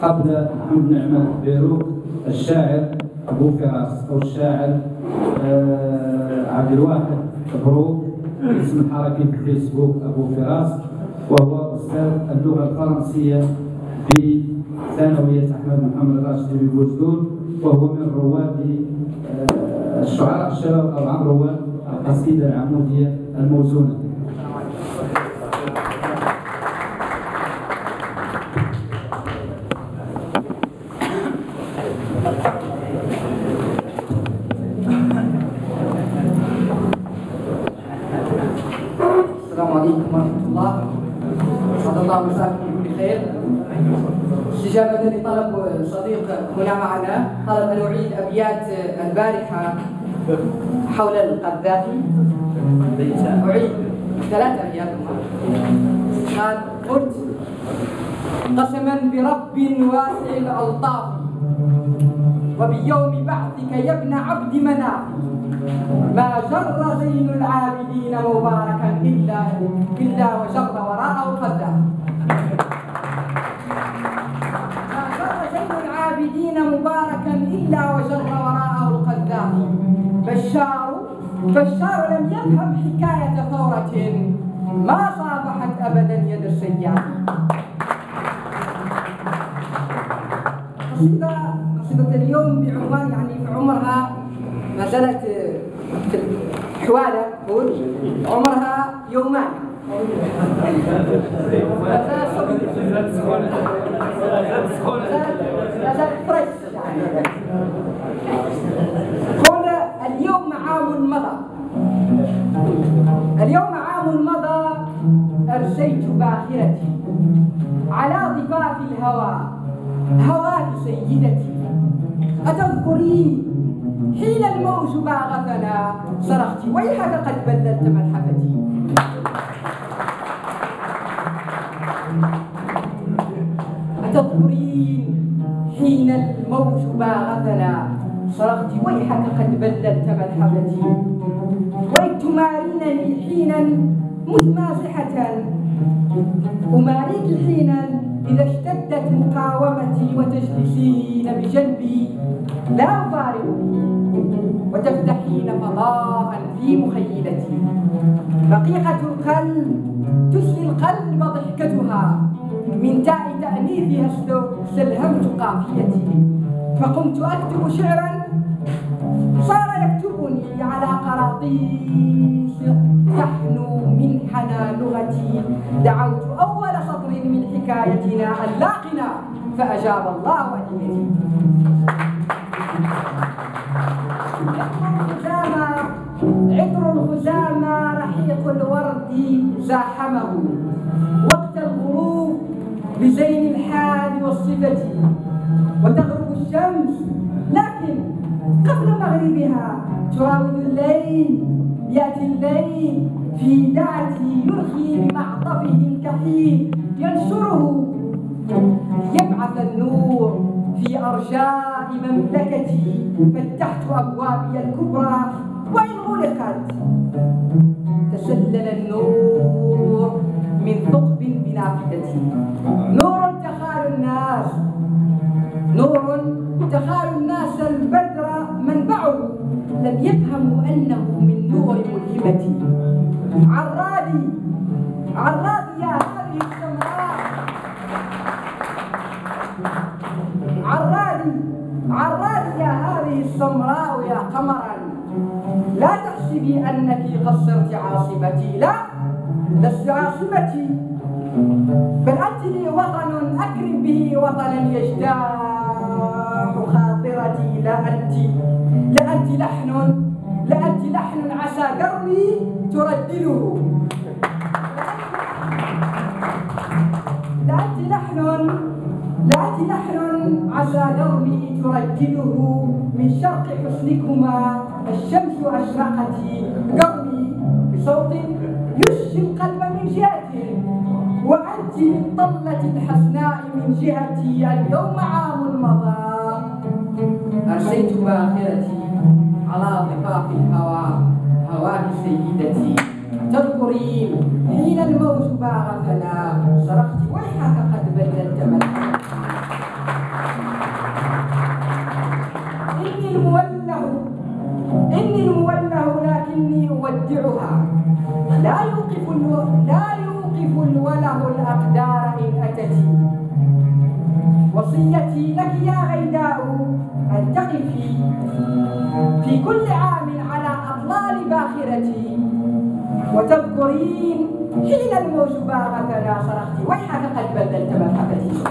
قبل محمد نعمة بيروت الشاعر أبو فراس أو الشاعر عبد الواحد بروك اسم الحركي في الفيسبوك أبو فراس، وهو أستاذ اللغة الفرنسية في ثانوية أحمد محمد راشد بوجدود، وهو من رواد الشعراء الشباب أو عن رواد القصيدة العمودية الموزونة. السلام عليكم ورحمة الله. أسعد الله مساكم بخير. استجابة لطلب صديق هنا معنا، طلب أن أعيد أبيات البارحة حول القذافي. أعيد 3 أبيات. قلت: قسما برب واسع الألطاف وبيوم بعثك يا ابن عبد مناف، ما جر زين العابدين مباركا إلا وجر وراءه القذاف. ما جر زين العابدين مباركا إلا وجر وراءه القذاف. بشار لم يفهم حكاية ثورة ما صافحت أبدا يد السياف. قصيدة اليوم بعنوان في عمرها ما زالت في الحوالة، عمرها يومان. قول: اليوم عام مضى أرسيت باخرتي على ضفاف الهوى، هواك سيدتي. أتذكرين حين الموج باغتنا صرخت ويحك قد بللت ملحفتي. أتذكرين حين الموج باغتنا صرخت ويحك قد بللت ملحفتي. وتمارينني حينا متمازحة أماريك حينا إذا اشتدت مقاومتي، وتجلسين بجنبي لا أفارقك وتفتحين فضاء في مخيلتي. رقيقة القلب تسلي القلب ضحكتها، من تاء تأنيثها استلهمت قافيتي. فقمت أكتب شعرا صار يكتبني على قراطيس تحنو من حنى لغتي. دعوت أول سطر من حكايتنا اللاقنا فأجاب الله أدعيتي. عطر الخزامى رحيق الورد زاحمه وقت الغروب بزين الحال والصفة. وتغرب الشمس لكن قبل مغربها تراود الليل. يأتي الليل في دعتي يرخي بمعطفه الكحيل ينشره يبعث النور في أرجاء مملكتي. فتحت أبوابي الكبرى وإن غلقت تسلل النور من ثقب بنافذتي. نور تخال الناس البدر منبعه، لم يفهموا أنه من نور ملهمتي. عرادي يا هذه السمراء، عرادي يا هذه السمراء يا قمرا، لا تحسبي أنك قصرت عاصمتي. لا، لست عاصمتي، بل أنت لي وطن أكرم به وطنا يجتاح خاطرتي. لا أنت لحن عسى قربي تردده. لا أنت لحن عسى دربي تردده. من شرق حسنكما الشمس أشرقت قربي بصوت يشفي القلب من جهته، وأنت بالطلة الحسناء من جهتي. اليوم عام مضى أرسيت باخرتي على ضفاف الهوى، هواك سيدتي. تذكرين حين الموج باغتنا صرخت ويحك قد بدلت ملحا. وصيتي لك يا غيداء أن تقفي في كل عام على أطلال باخرتي وتذكرين حين الموج باغتنا صرختي ويحك قد بدلت مذهبتي.